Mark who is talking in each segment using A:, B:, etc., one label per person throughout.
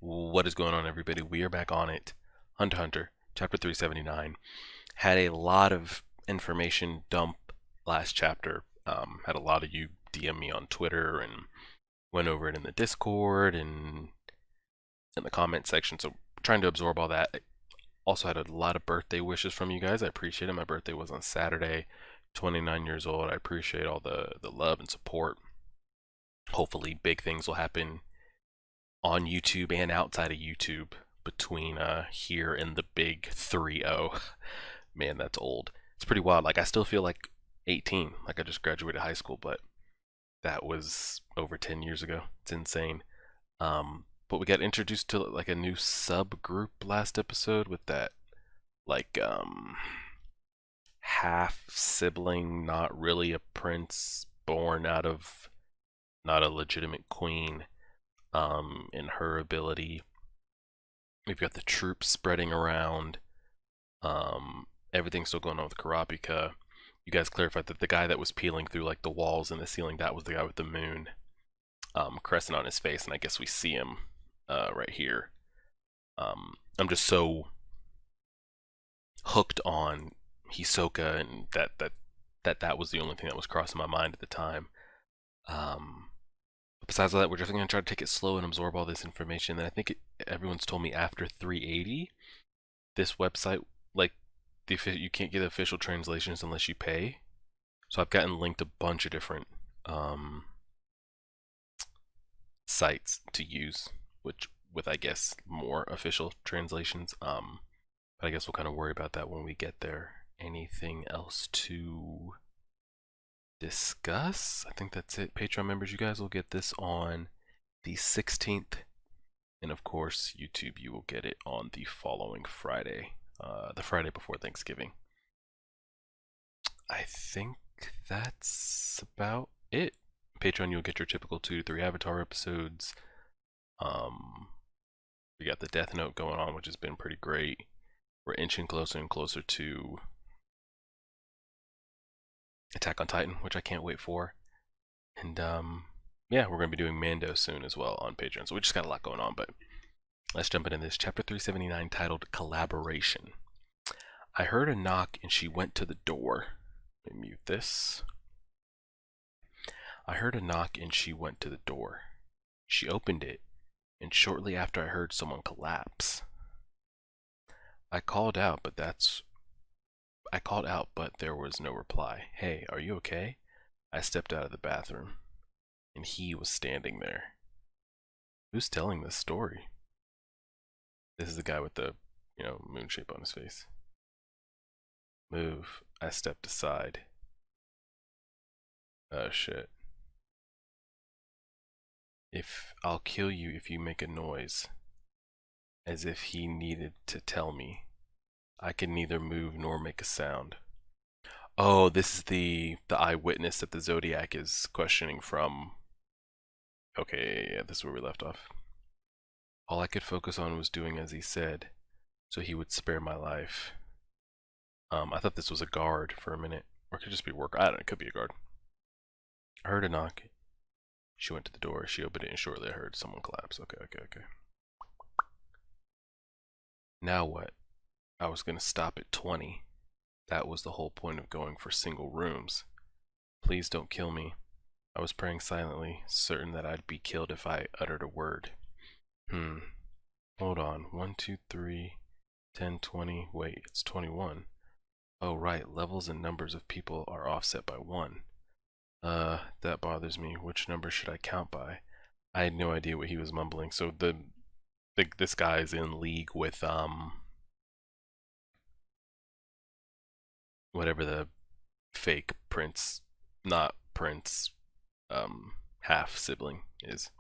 A: What is going on, everybody? We are back on it. Hunter x Hunter, chapter 379. Had a lot of information dump last chapter. Had a lot of you DM me on Twitter and went over it in the Discord and in the comment section. So trying to absorb all that. Also had a lot of birthday wishes from you guys. I appreciate it. My birthday was on Saturday. 29 years old. I appreciate all the love and support. Hopefully big things will happen on YouTube and outside of YouTube between here and the big 3-0. Man, that's old. It's pretty wild. Like I still feel like 18, like I just graduated high school, but that was over 10 years ago. It's insane. But we got introduced to like a new subgroup last episode with that like half sibling, not really a prince, born out of not a legitimate queen. In her ability. We've got the troops spreading around. Everything's still going on with Karapika. You guys clarified that the guy that was peeling through like the walls and the ceiling, that was the guy with the moon crescent on his face, and I guess we see him right here. I'm just so hooked on Hisoka, and that was the only thing that was crossing my mind at the time. Besides all that, we're just going to try to take it slow and absorb all this information. And I think everyone's told me after 380, this website, like, you can't get official translations unless you pay. So I've gotten linked a bunch of different sites to use, which with I guess more official translations. But I guess we'll kind of worry about that when we get there. Anything else to discuss? I think that's it. Patreon members, you guys will get this on the 16th, and of course YouTube, you will get it on the following Friday, the Friday before Thanksgiving. I think that's about it. Patreon, you'll get your typical 2 to 3 Avatar episodes. We got the Death Note going on, which has been pretty great. We're inching closer and closer to Attack on Titan, which I can't wait for. And yeah, we're going to be doing Mando soon as well on Patreon. So we just got a lot going on, but let's jump into this. Chapter 379, titled Collaboration. I heard a knock and she went to the door. Let me mute this. I heard a knock and she went to the door. She opened it, and shortly after I heard someone collapse. I called out, but there was no reply. Hey, are you okay? I stepped out of the bathroom, and he was standing there. Who's telling this story? This is the guy with the, moon shape on his face. Move. I stepped aside. Oh shit. I'll kill you if you make a noise. As if he needed to tell me. I can neither move nor make a sound. Oh, this is the eyewitness that the Zodiac is questioning from. Okay, yeah, this is where we left off. All I could focus on was doing as he said, so he would spare my life. I thought this was a guard for a minute, or it could just be work. I don't know, it could be a guard. I heard a knock. She went to the door. She opened it, and shortly I heard someone collapse. Okay. Now what? I was gonna stop at 20. That was the whole point of going for single rooms. Please don't kill me. I was praying silently, certain that I'd be killed if I uttered a word. Hold on. 1, 2, 3, 10, 20. Wait, it's 21. Oh, right. Levels and numbers of people are offset by 1. That bothers me. Which number should I count by? I had no idea what he was mumbling. So this guy is in league with whatever the fake prince, not prince, half sibling is.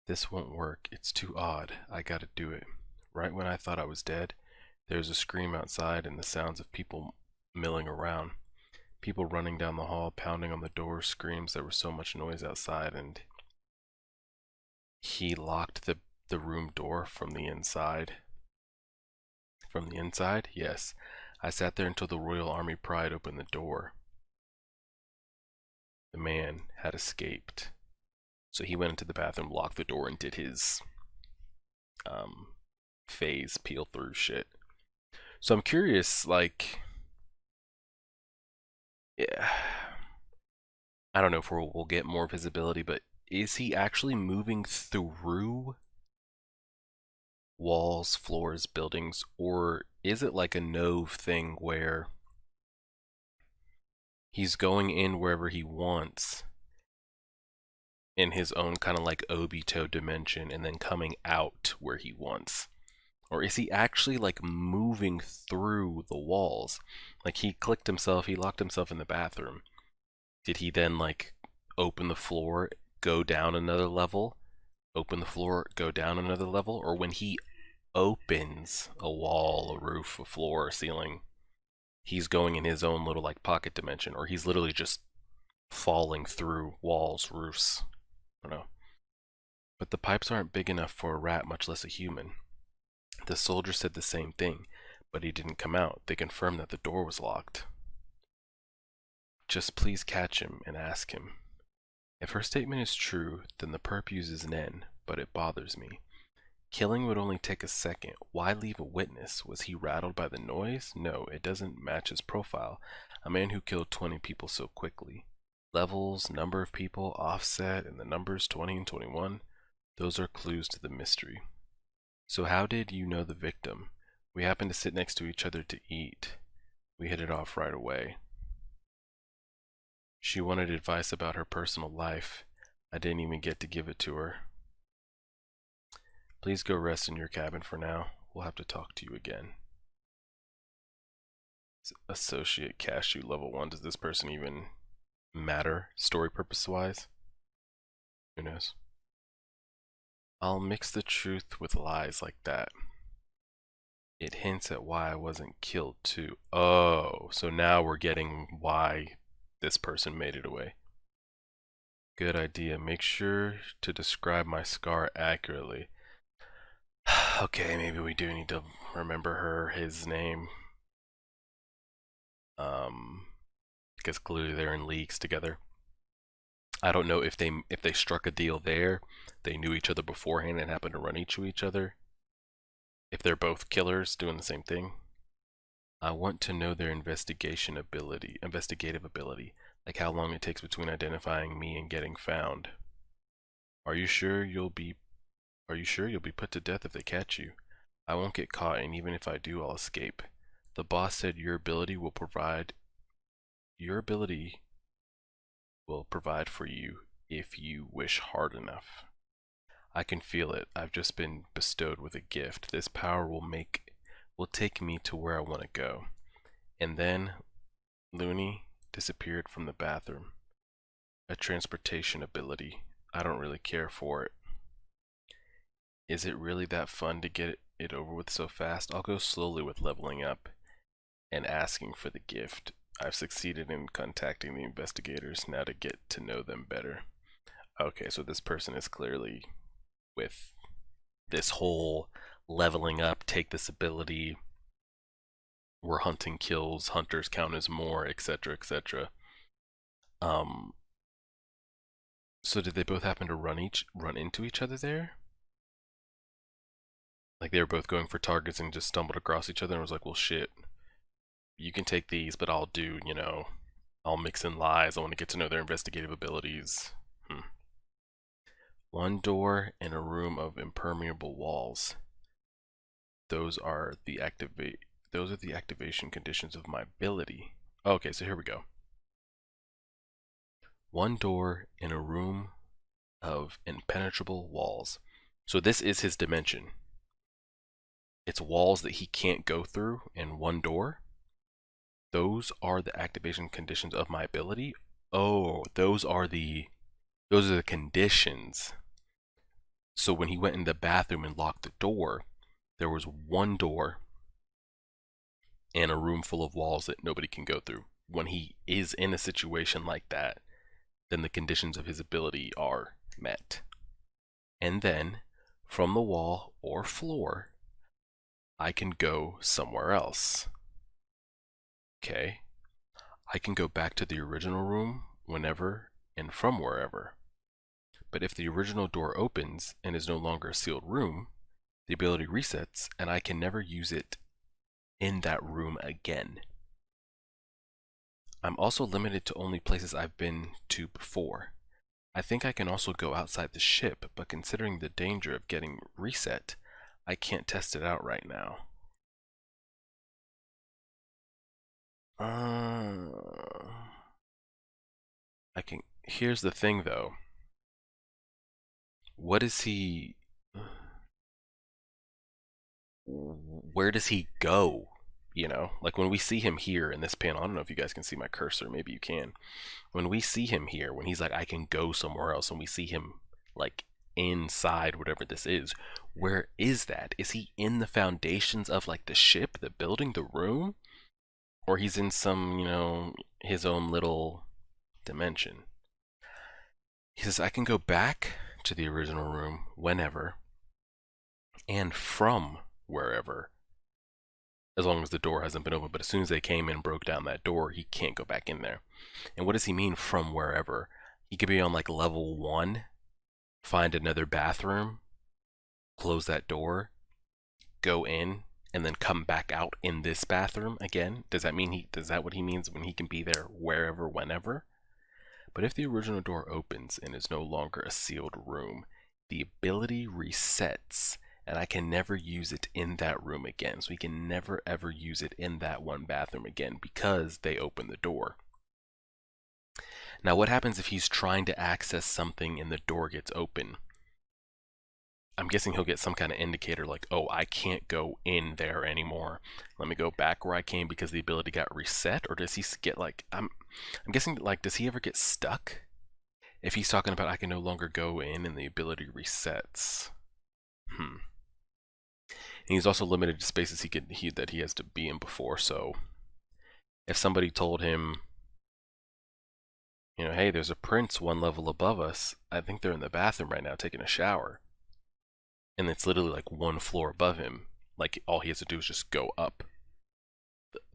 A: This won't work. It's too odd. I gotta do it. Right when I thought I was dead, there's a scream outside and the sounds of people milling around. People running down the hall, pounding on the door, screams. There was so much noise outside, and he locked the room door from the inside. From the inside? Yes. I sat there until the Royal Army Pride opened the door. The man had escaped. So he went into the bathroom, locked the door, and did his phase peel through shit. So I'm curious, like, yeah, I don't know if we'll get more visibility, but is he actually moving through walls, floors, buildings, or is it like a Nove thing where he's going in wherever he wants in his own kind of like Obito dimension and then coming out where he wants? Or is he actually like moving through the walls? Like he clicked himself, he locked himself in the bathroom. Did he then like open the floor, go down another level, open the floor, go down another level? Or when he opens a wall, a roof, a floor, a ceiling, he's going in his own little like pocket dimension, or he's literally just falling through walls, roofs. I don't know. But the pipes aren't big enough for a rat, much less a human. The soldier said the same thing, but he didn't come out. They confirmed that the door was locked. Just please catch him and ask him. If her statement is true, then the perp uses Nen, but it bothers me. Killing would only take a second. Why leave a witness? Was he rattled by the noise? No, it doesn't match his profile. A man who killed 20 people so quickly. Levels, number of people, offset, and the numbers 20 and 21. Those are clues to the mystery. So how did you know the victim? We happened to sit next to each other to eat. We hit it off right away. She wanted advice about her personal life. I didn't even get to give it to her. Please go rest in your cabin for now. We'll have to talk to you again. Associate Cashew level 1. Does this person even matter story purpose wise? Who knows? I'll mix the truth with lies like that. It hints at why I wasn't killed too. Oh, so now we're getting why this person made it away. Good idea. Make sure to describe my scar accurately. Okay, maybe we do need to remember his name. Because clearly they're in leagues together. I don't know if they struck a deal there, they knew each other beforehand and happened to run into each other. If they're both killers doing the same thing. I want to know their investigative ability, like how long it takes between identifying me and getting found. Are you sure you'll be put to death if they catch you? I won't get caught, and even if I do, I'll escape. The boss said your ability will provide for you if you wish hard enough. I can feel it. I've just been bestowed with a gift. This power will take me to where I want to go. And then Looney disappeared from the bathroom. A transportation ability. I don't really care for it. Is it really that fun to get it over with so fast? I'll go slowly with leveling up and asking for the gift. I've succeeded in contacting the investigators, now to get to know them better. Okay, so this person is clearly with this whole leveling up, take this ability, we're hunting kills, hunters count as more, etc, etc. So did they both happen to run into each other there? Like they were both going for targets and just stumbled across each other and was like, well shit, you can take these, but I'll do, I'll mix in lies. I want to get to know their investigative abilities. One door in a room of impermeable walls. Those are the activation conditions of my ability. Okay, so here we go. One door in a room of impenetrable walls. So this is his dimension. It's walls that he can't go through and one door. Those are the activation conditions of my ability. Oh, those are the conditions. So when he went in the bathroom and locked the door, there was one door and a room full of walls that nobody can go through. When he is in a situation like that, then the conditions of his ability are met. And then from the wall or floor, I can go somewhere else. Okay, I can go back to the original room whenever and from wherever. But if the original door opens and is no longer a sealed room, The ability resets, and I can never use it in that room again. I'm also limited to only places I've been to before. I think I can also go outside the ship, but considering the danger of getting reset, I can't test it out right now. I can. Here's the thing, though. What is he? Where does he go? You know, like when we see him here in this panel, I don't know if you guys can see my cursor, maybe you can. When we see him here, when he's like, I can go somewhere else, and we see him like inside whatever this is, where is that? Is he in the foundations of like the ship, the building, the room? Or he's in some, his own little dimension? He says, I can go back to the original room whenever and from wherever, as long as the door hasn't been open. But as soon as they came in and broke down that door, he can't go back in there. And what does he mean from wherever? He could be on like level 1, find another bathroom, close that door, go in, and then come back out in this bathroom again? Does that what he means when he can be there wherever, whenever? But if the original door opens and is no longer a sealed room, the ability resets, and I can never use it in that room again. So he can never ever use it in that one bathroom again because they opened the door. Now what happens if he's trying to access something and the door gets open? I'm guessing he'll get some kind of indicator like, oh, I can't go in there anymore. Let me go back where I came because the ability got reset. Or does he get like, I'm guessing like, does he ever get stuck? If he's talking about I can no longer go in and the ability resets. And he's also limited to spaces that he has to be in before. So if somebody told him, hey, there's a prince one level above us, I think they're in the bathroom right now taking a shower, and it's literally like one floor above him, like all he has to do is just go up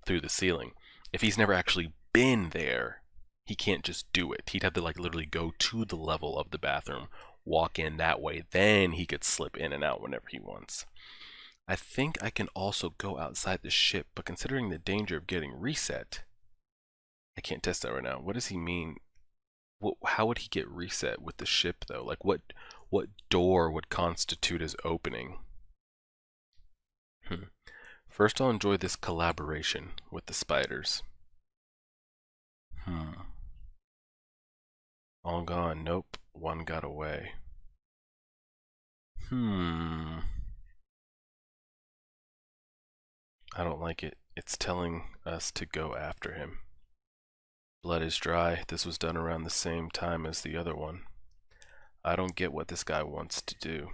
A: through the ceiling. If he's never actually been there, he can't just do it. He'd have to like literally go to the level of the bathroom, walk in that way, then he could slip in and out whenever he wants. I think I can also go outside the ship, but considering the danger of getting reset, I can't test that right now. What does he mean? How would he get reset with the ship though? Like what door would constitute as opening? First I'll enjoy this collaboration with the spiders. All gone. Nope. One got away. I don't like it. It's telling us to go after him. Blood is dry. This was done around the same time as the other one. I don't get what this guy wants to do.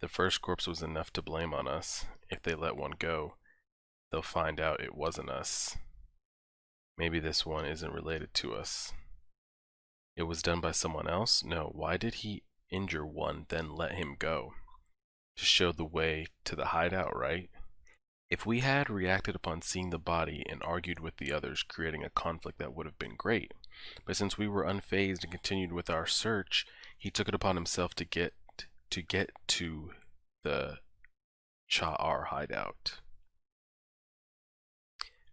A: The first corpse was enough to blame on us. If they let one go, they'll find out it wasn't us. Maybe this one isn't related to us. It was done by someone else? No. Why did he injure one, then let him go? To show the way to the hideout, right? If we had reacted upon seeing the body and argued with the others, creating a conflict, that would have been great. But since we were unfazed and continued with our search, he took it upon himself to get to the Cha'ar hideout.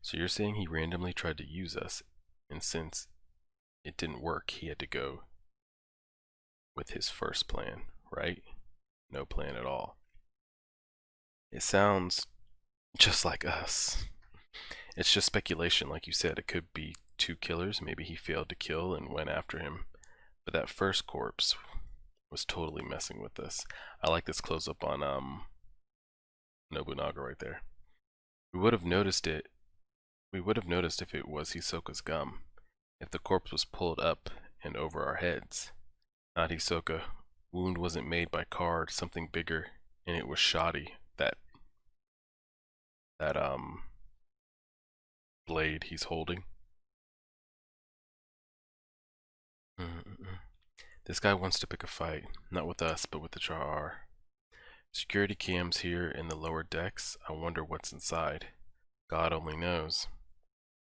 A: So you're saying he randomly tried to use us, and since it didn't work, he had to go with his first plan, right? No plan at all. It sounds just like us. It's just speculation, like you said. It could be two killers. Maybe he failed to kill and went after him. But that first corpse was totally messing with us. I like this close up on Nobunaga right there. We would have noticed it. We would have noticed if it was Hisoka's gum. If the corpse was pulled up and over our heads. Not Hisoka. Wound wasn't made by card, something bigger, and it was shoddy. That blade he's holding. This guy wants to pick a fight, not with us, but with the Cha'ar. Security cams here in the lower decks. I wonder what's inside. God only knows.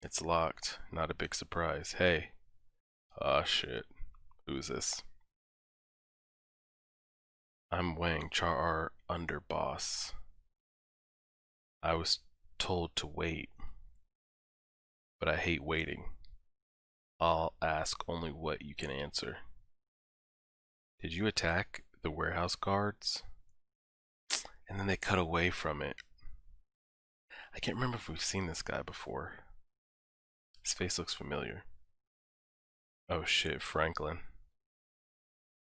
A: It's locked. Not a big surprise. Hey. Aw, shit. Who is this? I'm Wang, Char underboss. I was told to wait, but I hate waiting. I'll ask only what you can answer. Did you attack the warehouse guards? And then they cut away from it. I can't remember if we've seen this guy before. His face looks familiar. Oh shit, Franklin.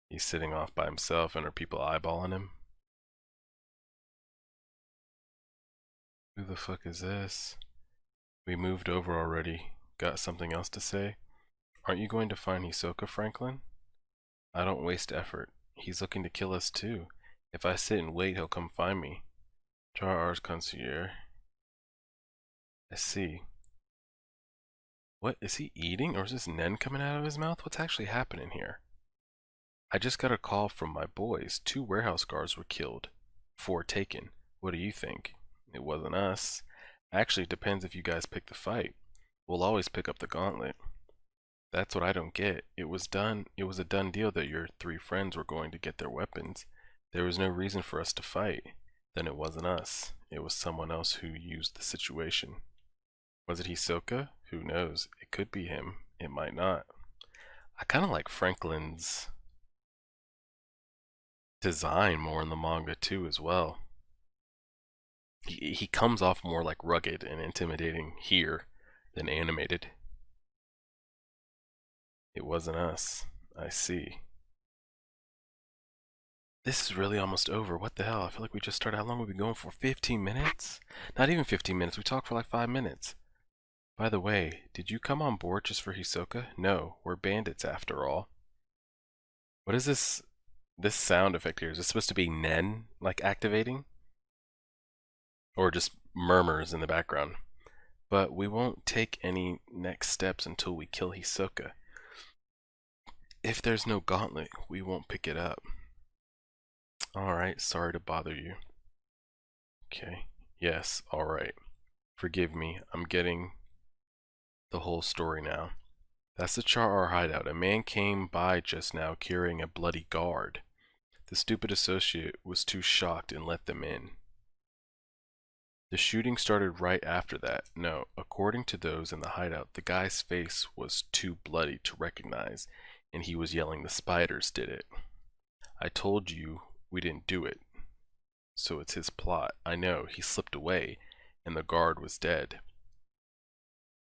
A: He's sitting off by himself and are people eyeballing him? Who the fuck is this? We moved over already. Got something else to say? Aren't you going to find Hisoka, Franklin? I don't waste effort. He's looking to kill us too. If I sit and wait, he'll come find me. R's concierge. I see. What, is he eating, or is this Nen coming out of his mouth? What's actually happening here? I just got a call from my boys. 2 warehouse guards were killed. 4 taken. What do you think? It wasn't us. Actually, it depends if you guys pick the fight. We'll always pick up the gauntlet. That's what I don't get. It was a done deal that your 3 friends were going to get their weapons. There was no reason for us to fight. Then it wasn't us. It was someone else who used the situation. Was it Hisoka? Who knows? It could be him. It might not. I kind of like Franklin's design more in the manga too as well. He comes off more like rugged and intimidating here than animated. It wasn't us. I see. This is really almost over. What the hell? I feel like we just started. How long have we been going for? 15 minutes? Not even 15 minutes. We talked for like 5 minutes. By the way, did you come on board just for Hisoka? No, we're bandits after all. What is this sound effect here? Is this supposed to be Nen, like, activating? Or just murmurs in the background? But we won't take any next steps until we kill Hisoka. If there's no gauntlet, we won't pick it up. Alright, sorry to bother you. Okay, yes, alright. Forgive me, I'm getting the whole story now. That's the Char hideout. A man came by just now carrying a bloody guard. The stupid associate was too shocked and let them in. The shooting started right after that. No, according to those in the hideout, the guy's face was too bloody to recognize, and he was yelling, "The spiders did it." I told you we didn't do it. So it's his plot. I know, he slipped away, and the guard was dead.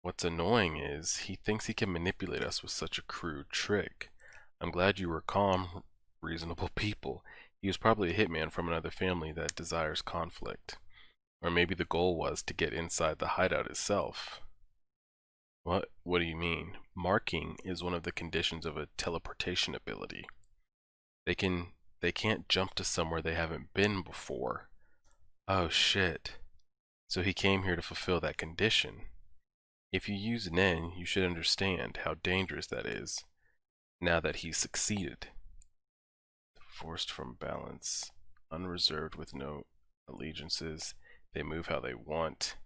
A: What's annoying is, he thinks he can manipulate us with such a crude trick. I'm glad you were calm, reasonable people. He was probably a hitman from another family that desires conflict. Or maybe the goal was to get inside the hideout itself. What do you mean? Marking is one of the conditions of a teleportation ability. They can't jump to somewhere they haven't been before. Oh shit. So he came here to fulfill that condition. If you use Nen, you should understand how dangerous that is, now that he's succeeded. Forced from balance, unreserved with no allegiances, they move how they want,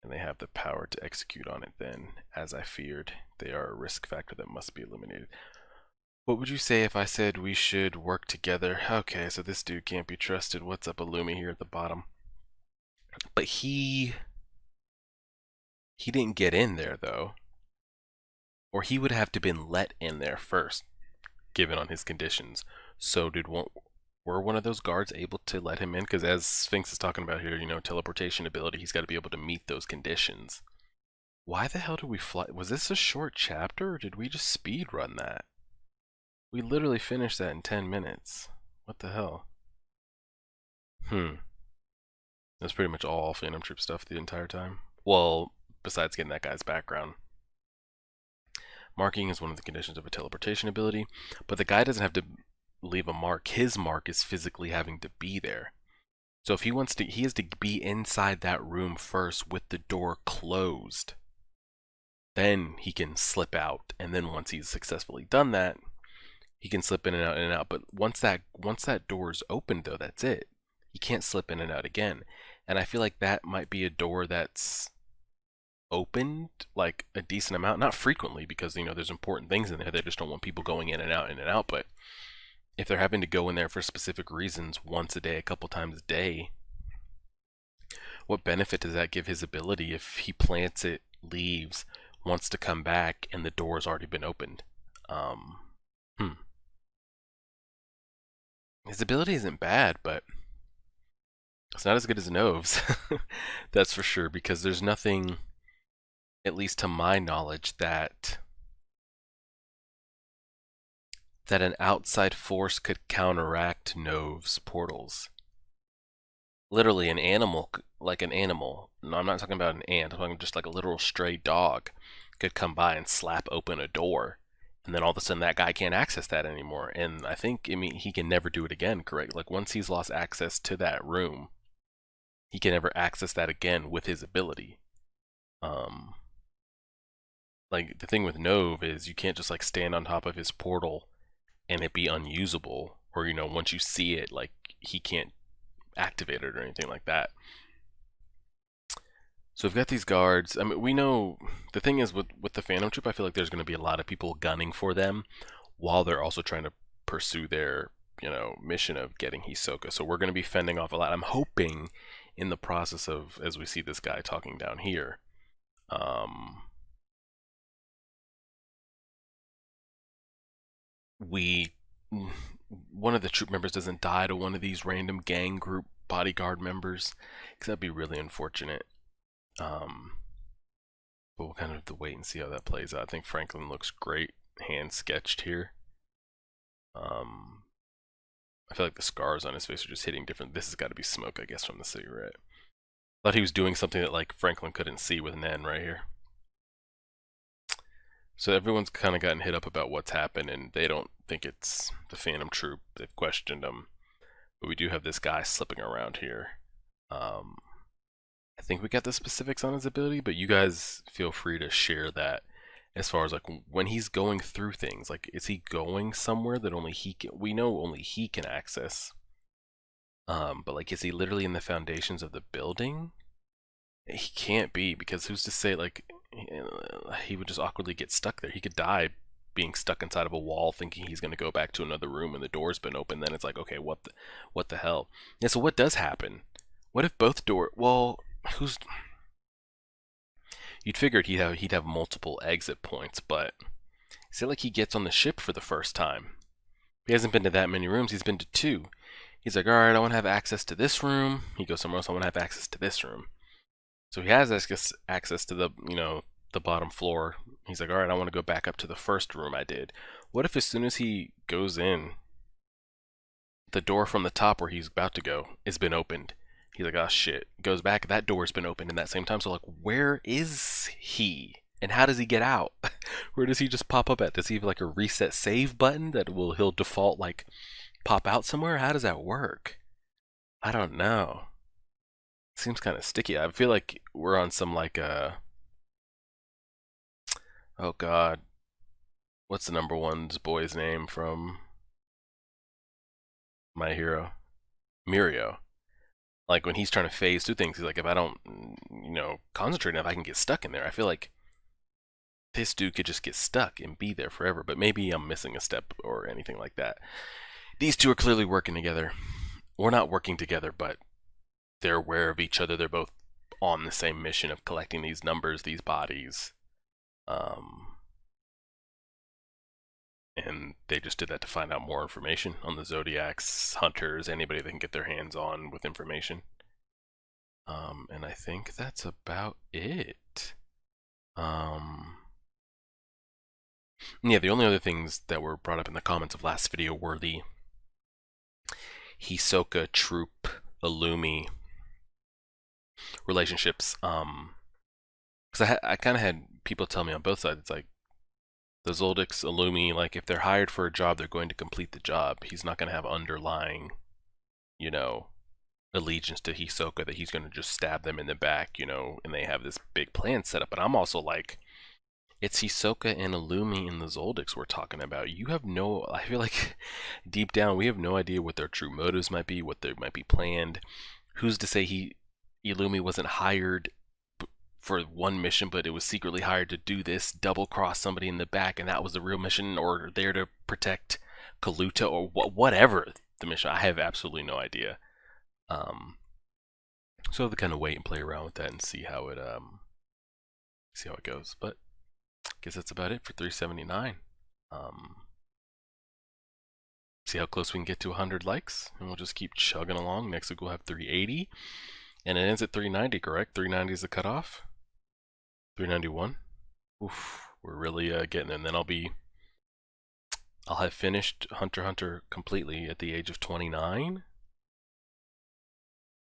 A: and they have the power to execute on it then. As I feared, they are a risk factor that must be eliminated. What would you say if I said we should work together? Okay, so this dude can't be trusted. What's up, Illumi here at the bottom? But he didn't get in there, though. Or he would have to been let in there first, given on his conditions. So were one of those guards able to let him in? Because as Sphinx is talking about here, you know, teleportation ability, he's got to be able to meet those conditions. Why the hell did we fly? Was this a short chapter, or did we just speed run that? We literally finished that in 10 minutes. What the hell? That's pretty much all Phantom Troop stuff the entire time. Well, besides getting that guy's background. Marking is one of the conditions of a teleportation ability, but the guy doesn't have to leave a mark. His mark is physically having to be there. So if he wants to, he has to be inside that room first with the door closed. Then he can slip out, and then once he's successfully done that, he can slip in and out. But once that door is open, though, that's it. He can't slip in and out again. And I feel like that might be a door that's opened like a decent amount, not frequently, because you know there's important things in there. They just don't want people going in and out, but if they're having to go in there for specific reasons once a day, a couple times a day, what benefit does that give his ability if he plants it, leaves, wants to come back, and the door's already been opened? Um, hmm. His ability isn't bad, but it's not as good as Nove's. That's for sure, because there's nothing, at least to my knowledge, that an outside force could counteract Nove's portals. Literally, an animal, like an animal. No, I'm not talking about an ant. I'm talking just like a literal stray dog could come by and slap open a door, and then all of a sudden that guy can't access that anymore. And I mean, he can never do it again, correct? Like once he's lost access to that room, he can never access that again with his ability. Um, like the thing with Nove is you can't just like stand on top of his portal and it be unusable, or once you see it, like he can't activate it or anything like that. So we've got these guards. I mean, we know the thing is with the Phantom Troupe, I feel like there's going to be a lot of people gunning for them while they're also trying to pursue their mission of getting Hisoka. So we're going to be fending off a lot. I'm hoping in the process of, as we see this guy talking down here, one of the troop members doesn't die to one of these random gang group bodyguard members, because that'd be really unfortunate. But we'll kind of have to wait and see how that plays out. I think Franklin looks great, hand sketched here. I feel like the scars on his face are just hitting different. This has got to be smoke, I guess, from the cigarette. Thought he was doing something that like Franklin couldn't see with Nen right here. So everyone's kind of gotten hit up about what's happened, and they don't think it's the Phantom Troupe. They've questioned him, but we do have this guy slipping around here. I think we got the specifics on his ability, but you guys feel free to share that as far as like when he's going through things. Like, is he going somewhere that only he can? We know only he can access. But like, is he literally in the foundations of the building? He can't be, because who's to say like he would just awkwardly get stuck there? He could die being stuck inside of a wall thinking he's going to go back to another room and the door's been open. Then it's like, okay, what the hell? Yeah, so what does happen? What if both well, you'd figured he'd have multiple exit points, but say like he gets on the ship for the first time. He hasn't been to that many rooms, he's been to 2. He's like, alright, I want to have access to this room. He goes somewhere else, I want to have access to this room. So he has access to the, the bottom floor. He's like, alright, I want to go back up to the first room I did. What if as soon as he goes in, the door from the top where he's about to go has been opened? He's like, oh shit. Goes back, that door's been opened in that same time. So like, where is he? And how does he get out? Where does he just pop up at? Does he have like a reset save button that he'll default like pop out somewhere? How does that work? I don't know. Seems kind of sticky. I feel like we're on some like oh god, what's the number one's boy's name from My Hero? Mirio. Like when he's trying to phase through things, he's like, if I don't, concentrate enough, I can get stuck in there. I feel like this dude could just get stuck and be there forever. But maybe I'm missing a step or anything like that. These two are clearly working together. We're not working together, but they're aware of each other. They're both on the same mission of collecting these numbers, these bodies. And they just did that to find out more information on the Zodiacs, hunters, anybody they can get their hands on with information. And I think that's about it. Yeah, the only other things that were brought up in the comments of last video were the Hisoka, Troupe, Illumi relationships. Because I kind of had people tell me on both sides, it's like, the Zoldyx, Illumi, like if they're hired for a job, they're going to complete the job. He's not going to have underlying, allegiance to Hisoka that he's going to just stab them in the back, and they have this big plan set up. But I'm also like, it's Hisoka and Illumi and the Zoldyx we're talking about. I feel like deep down we have no idea what their true motives might be, what they might be planned. Who's to say Illumi wasn't hired for one mission, but it was secretly hired to do this, double cross somebody in the back, and that was the real mission, or there to protect Kaluta or whatever the mission. I have absolutely no idea. So I'll have to kind of wait and play around with that and see how it goes. But I guess that's about it for 379. See how close we can get to 100 likes, and we'll just keep chugging along. Next week we'll have 380, and it ends at 390, correct? 390 is the cutoff. 391. Oof, we're really getting there. And then I'll have finished Hunter x Hunter completely at the age of 29.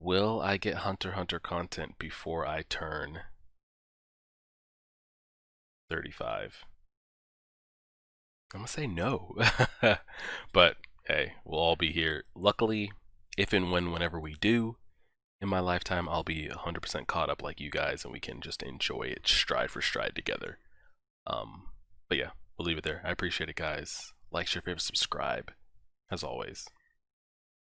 A: Will I get Hunter x Hunter content before I turn 35? I'm gonna say no. But hey, we'll all be here. Luckily, if and whenever we do in my lifetime, I'll be 100% caught up like you guys, and we can just enjoy it stride for stride together. But yeah, we'll leave it there. I appreciate it, guys. Like, share, favorite, subscribe, as always.